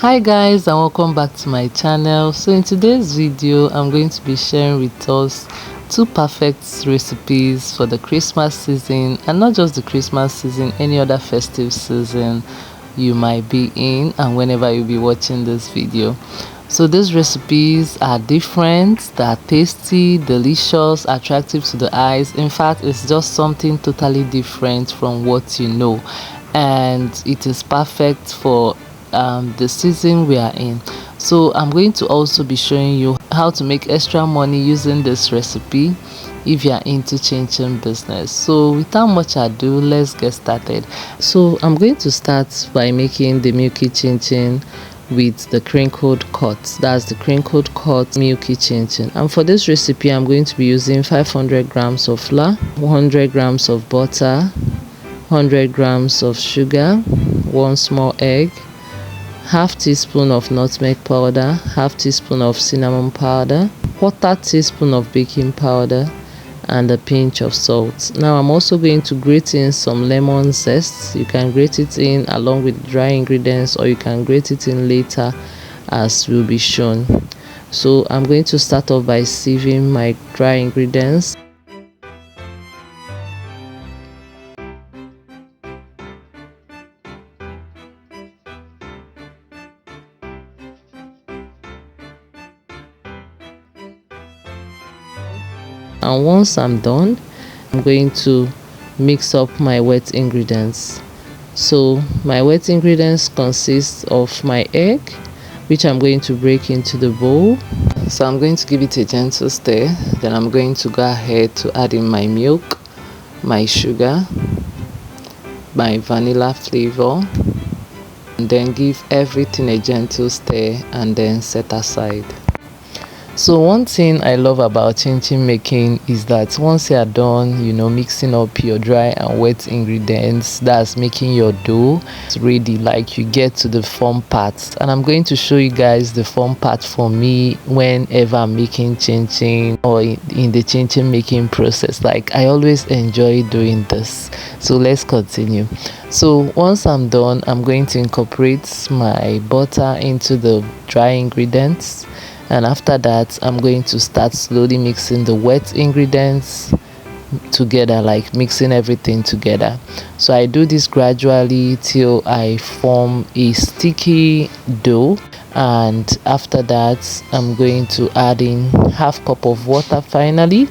Hi guys, and welcome back to my channel. So in today's video I'm going to be sharing with us two perfect recipes for the Christmas season, and not just the Christmas season, any other festive season you might be in and whenever you'll be watching this video. So these recipes are different, they are tasty, delicious, attractive to the eyes. In fact, it's just something totally different from what you know, and it is perfect for the season we are in. So I'm going to also be showing you how to make extra money using this recipe if you are into Chinchin business. So without much ado, let's get started. So I'm going to start by making the Milky Chinchin with the Crinkled-Cut. That's the Crinkled-Cut Milky Chinchin. And for this recipe I'm going to be using 500 grams of flour, 100 grams of butter, 100 grams of sugar, 1 small egg, half teaspoon of nutmeg powder, half teaspoon of cinnamon powder, quarter teaspoon of baking powder, and a pinch of salt. Now I'm also going to grate in some lemon zest. You can grate it in along with dry ingredients, or you can grate it in later as will be shown. So I'm going to start off by sieving my dry ingredients. And once I'm done, I'm going to mix up my wet ingredients. So my wet ingredients consist of my egg, which I'm going to break into the bowl. So I'm going to give it a gentle stir. Then I'm going to go ahead to add in my milk, my sugar, my vanilla flavor, and then give everything a gentle stir and then set aside. So one thing I love about chinchin making is that once you are done, mixing up your dry and wet ingredients, that's making your dough ready, like you get to the fun part. And I'm going to show you guys the fun part for me whenever I'm making chinchin or in the chinchin making process. Like, I always enjoy doing this. So let's continue. So once I'm done, I'm going to incorporate my butter into the dry ingredients. And after that, I'm going to start slowly mixing the wet ingredients together, like mixing everything together. So I do this gradually till I form a sticky dough. And after that, I'm going to add in half cup of water finally,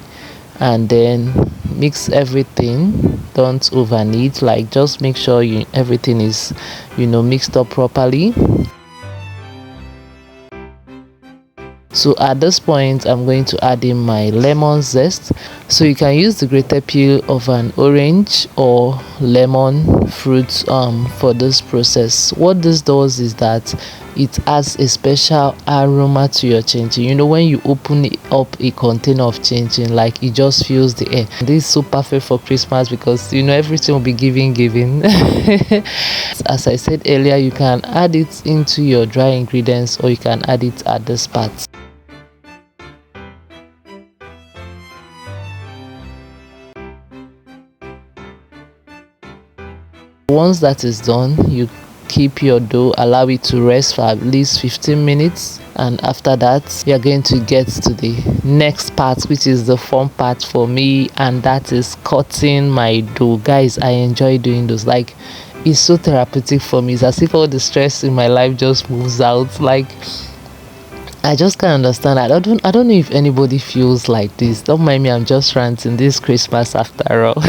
and then mix everything. Don't over knead, like just make sure everything is mixed up properly. So at this point, I'm going to add in my lemon zest. So you can use the grated peel of an orange or lemon fruit for this process. What this does is that it adds a special aroma to your chinchin. When you open up a container of chinchin, like it just fills the air. This is so perfect for Christmas because everything will be giving. As I said earlier, you can add it into your dry ingredients, or you can add it at this part. Once that is done, you keep your dough, allow it to rest for at least 15 minutes, and after that you're going to get to the next part, which is the fun part for me, and that is cutting my dough. Guys, I enjoy doing those. Like, it's so therapeutic for me. It's as if all the stress in my life just moves out. Like, I just can't understand. I don't know if anybody feels like this. Don't mind me, I'm just ranting. This Christmas after all.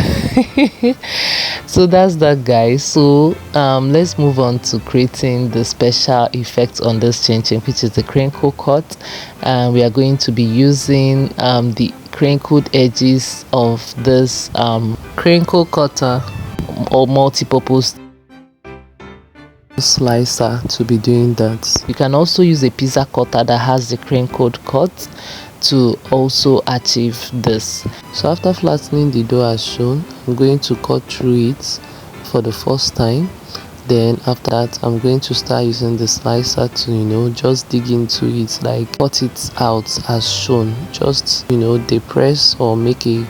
So that's that, guys. So let's move on to creating the special effect on this chinchin, which is the Crinkled-Cut. And we are going to be using the crinkled edges of this crinkle cutter or multi-purpose slicer to be doing that. You can also use a pizza cutter that has the Crinkled-Cut to also achieve this. So after flattening the dough as shown, I'm going to cut through it for the first time. Then after that, I'm going to start using the slicer to just dig into it, like cut it out as shown. Just depress or make a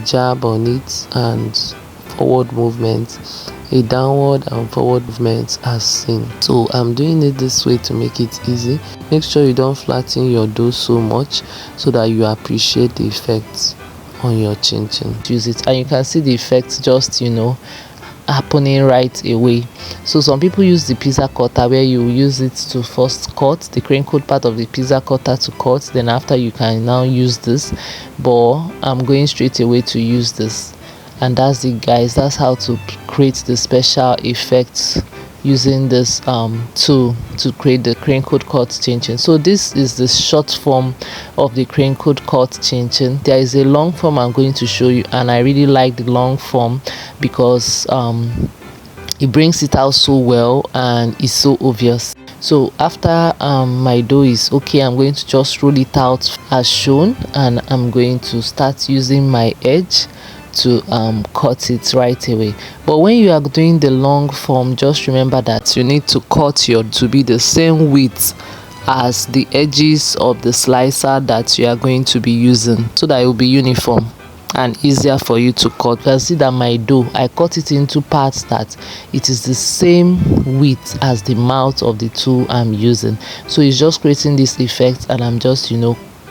jab on it and forward movement, a downward and forward movement as seen. So I'm doing it this way to make it easy. Make sure you don't flatten your dough so much so that you appreciate the effects on your chinchin. Use it and you can see the effects just happening right away. So some people use the pizza cutter, where you use it to first cut the crinkled part of the pizza cutter to cut, then after you can now use this, but I'm going straight away to use this. And that's it, guys. That's how to create the special effects using this tool to create the crinkled cut chinchin. So this is the short form of the crinkled cut chinchin. There is a long form I'm going to show you, and I really like the long form because it brings it out so well and it's so obvious. So after my dough is okay, I'm going to just roll it out as shown, and I'm going to start using my edge to cut it right away. But when you are doing the long form, just remember that you need to cut your to be the same width as the edges of the slicer that you are going to be using, so that it will be uniform and easier for you to cut. You can see that my dough, I cut it into parts that it is the same width as the mouth of the tool I'm using. So it's just creating this effect, and I'm just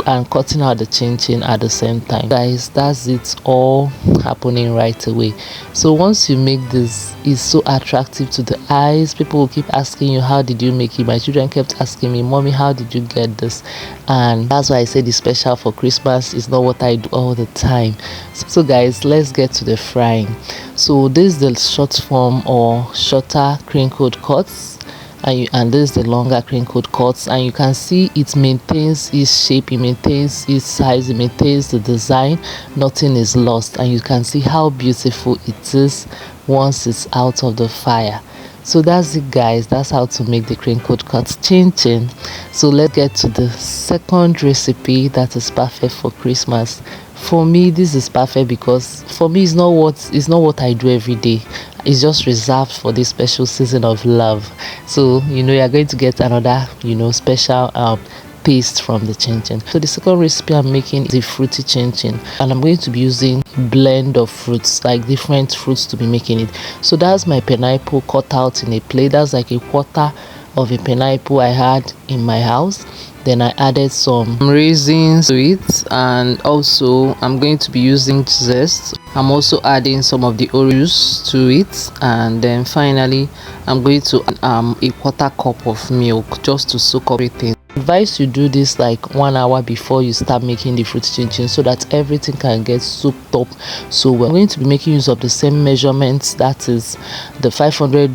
and cutting out the chinchin at the same time. Guys, that's it all happening right away. So once you make this, it's so attractive to the eyes. People will keep asking you, how did you make it? My children kept asking me, mommy, how did you get this? And that's why I said it's special for Christmas. It's not what I do all the time. So guys, let's get to the frying. So this is the short form or shorter crinkled cuts, and this is the longer crinkled cuts, and you can see it maintains its shape, it maintains its size, it maintains the design. Nothing is lost, and you can see how beautiful it is once it's out of the fire. So that's it, guys. That's how to make the crinkled cut chinchin. So let's get to the second recipe that is perfect for Christmas. For me, this is perfect because for me it's not what I do every day. It's just reserved for this special season of love. So you are going to get another special paste from the chinchin. So the second recipe I'm making is a fruity chinchin, and I'm going to be using blend of fruits, like different fruits to be making it. So that's my pineapple cut out in a plate. That's like a quarter of a pineapple I had in my house. Then I added some raisins to it, and also I'm going to be using zest. I'm also adding some of the Oreos to it, and then finally I'm going to a quarter cup of milk just to soak up everything. I advise you do this like 1 hour before you start making the fruit chinchin, so that everything can get soaked up so well. I'm going to be making use of the same measurements, that is the 500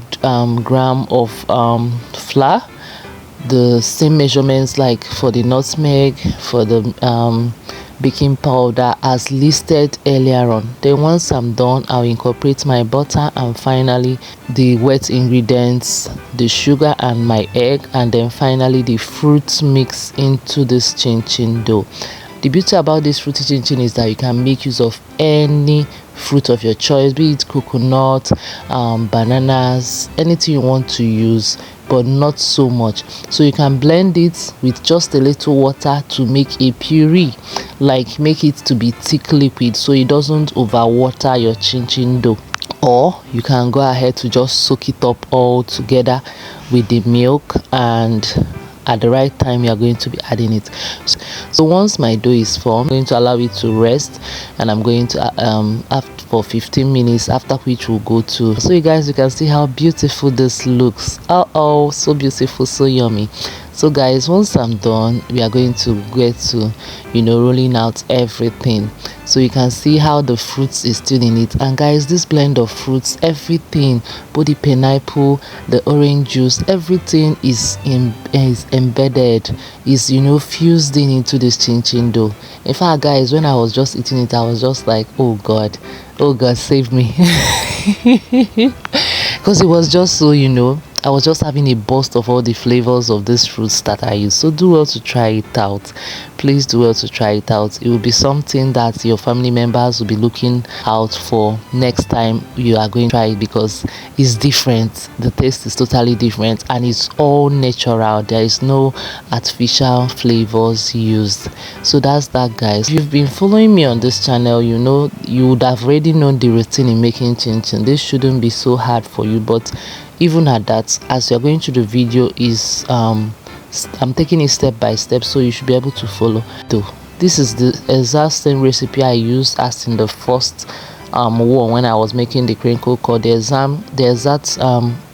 gram of flour, the same measurements like for the nutmeg, for the baking powder as listed earlier on. Then once I'm done, I'll incorporate my butter, and finally the wet ingredients, the sugar and my egg, and then finally the fruit mix into this chinchin dough. The beauty about this fruity chinchin is that you can make use of any fruit of your choice, be it coconut, bananas, anything you want to use, but not so much. So you can blend it with just a little water to make a puree, like make it to be thick liquid so it doesn't overwater your chinchin dough. Or you can go ahead to just soak it up all together with the milk, and at the right time you are going to be adding it. So once my dough is formed, I'm going to allow it to rest, and I'm going to for 15 minutes, after which we'll go to. So you guys, you can see how beautiful this looks. Oh, so beautiful, so yummy. So guys, once I'm done, we are going to get to rolling out everything. So you can see how the fruits is still in it. And guys, this blend of fruits, everything, both the pineapple, the orange juice, everything is embedded, is fused into this chinchin dough. In fact, guys, when I was just eating it, I was just like, oh god, save me. Because it was just so I was just having a burst of all the flavors of these fruits that I use. So do well to try it out. Please do well to try it out. It will be something that your family members will be looking out for next time you are going to try it, because it's different. The taste is totally different and it's all natural. There is no artificial flavors used. So that's that, guys. If you've been following me on this channel, you know, you would have already known the routine in making chinchin. This shouldn't be so hard for you, but even at that, as you're going through the video, is I'm taking it step by step, so you should be able to follow. This is the exact same recipe I used as in the first one when I was making the Crinkled-Cut. The exact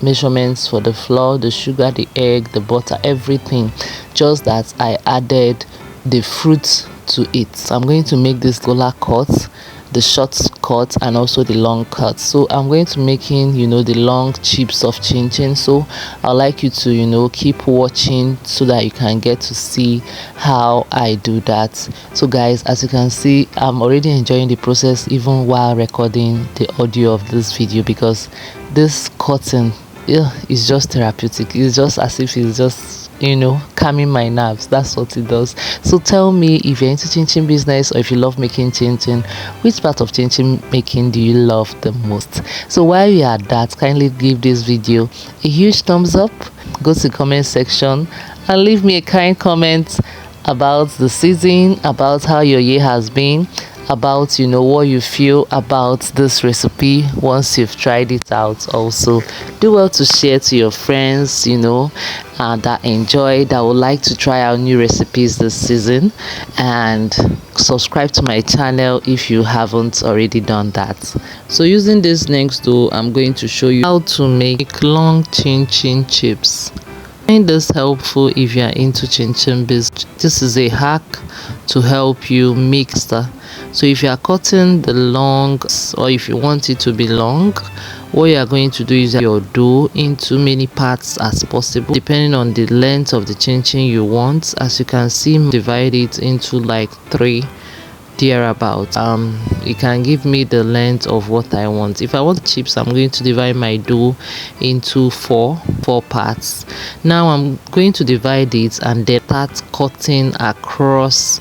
measurements for the flour, the sugar, the egg, the butter, everything, just that I added the fruit to it. So I'm going to make this gola cut, the short cut, and also the long cut. So I'm going to making, you know, the long chips of chinchin. So I'd like you to, you know, keep watching so that you can get to see how I do that. So guys, as you can see, I'm already enjoying the process even while recording the audio of this video, because this cutting, yeah, is just therapeutic. It's just as if it's just, you know, calming my nerves. That's what it does. So tell me, if you're into chinchin business, or if you love making chinchin, which part of chinchin making do you love the most? So while you're at that, kindly give this video a huge thumbs up, go to the comment section and leave me a kind comment about the season, about how your year has been, about, you know, what you feel about this recipe once you've tried it out. Also do well to share to your friends, you know, that enjoy, that would like to try out new recipes this season, and subscribe to my channel if you haven't already done that. So using this next dough, I'm going to show you how to make long chinchin chips. I find this helpful if you are into chinchin business. This is a hack to help you mix the, so if you are cutting the long, or if you want it to be long, what you are going to do is your dough into many parts as possible, depending on the length of the chinchin you want. As you can see, divide it into like 3 thereabouts. It can give me the length of what I want. If I want chips, I'm going to divide my dough into four parts. Now I'm going to divide it and then start cutting across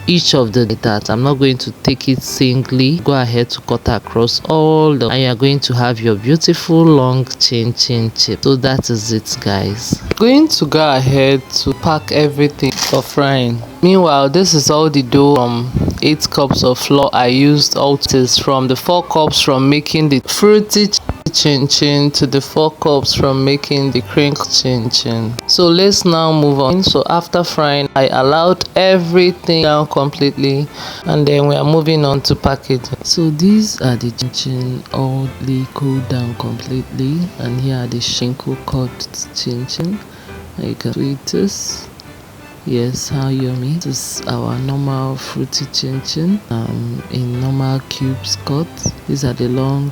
each of the that. I'm not going to take it singly. Go ahead to cut across all the, and you're going to have your beautiful long chinchin chip. So that is it, guys. Going to go ahead to pack everything for frying. Meanwhile, this is all the dough from 8 cups of flour I used. All this from the 4 cups from making the fruity chinchin to the 4 cups from making the crinkle chinchin. So let's now move on. So after frying, I allowed everything down completely, and then we are moving on to packaging. So these are the chinchin already cooled down completely, and here are the Crinkled-Cut chinchin. You can see this. Yes, how yummy. This is our normal fruity chinchin in normal cubes cut. These are the long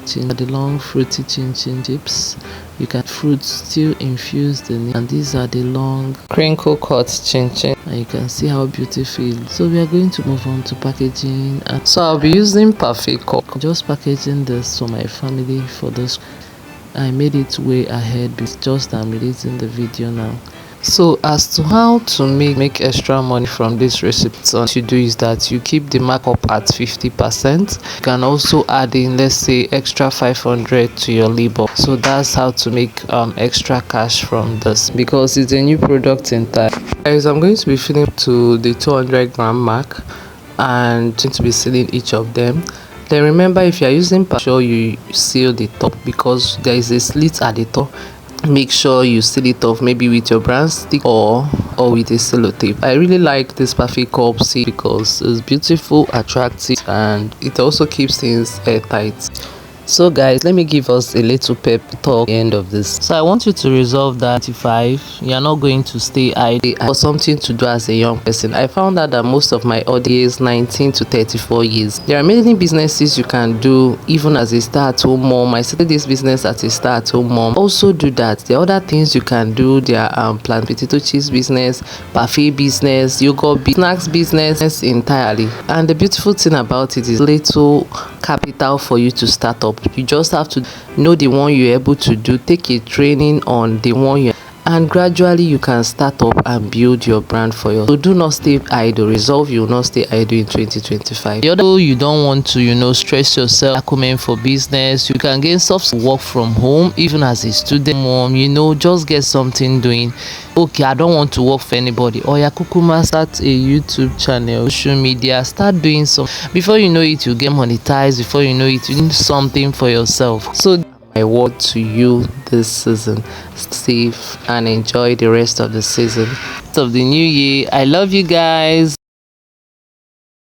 fruity chinchin chips. You can fruit still infused in it, and these are the long Crinkled-Cut chinchin, and you can see how beautiful it is. So we are going to move on to packaging, and so I'll be using Perfect Cup. Just packaging this for my family. For this, I made it way ahead, but just I'm releasing the video now. So as to how to make extra money from this recipe, what you do is that you keep the markup at 50%. You can also add in, let's say, extra 500 to your labor. So that's how to make extra cash from this, because it's a new product in time. Guys, I'm going to be filling to the 200 gram mark and going to be sealing each of them. Then remember, if you are using make sure you seal the top, because there is a slit at the top. Make sure you seal it off, maybe with your brand stick or with a sellotape. I really like this Perfect Cup seal because it's beautiful, attractive, and it also keeps things airtight. So guys, let me give us a little pep talk at the end of this. So I want you to resolve that 25, you're not going to stay idle for something to do as a young person. I found out that most of my audience 19 to 34 years. There are many businesses you can do even as a stay-at-home mom. I started this business as a stay-at-home mom. Also do that. There are other things you can do. There are plant potato chips business, parfait business, yogurt business, snacks business entirely. And the beautiful thing about it is little capital for you to start up. You just have to know the one you're able to do, take a training on the one you, and gradually you can start up and build your brand for yourself. So do not stay idle. Resolve you will not stay idle in 2025. The other, you don't want to stress yourself comment for business. You can gain soft work from home even as a student mom. Just get something doing. Okay, I don't want to work for anybody. Oya kukuma, start a YouTube channel, social media, start doing some. Before you know it, you get monetized. Before you know it, you need something for yourself. So my word to you this season: stay safe and enjoy the rest of the season of the new year. I love you guys.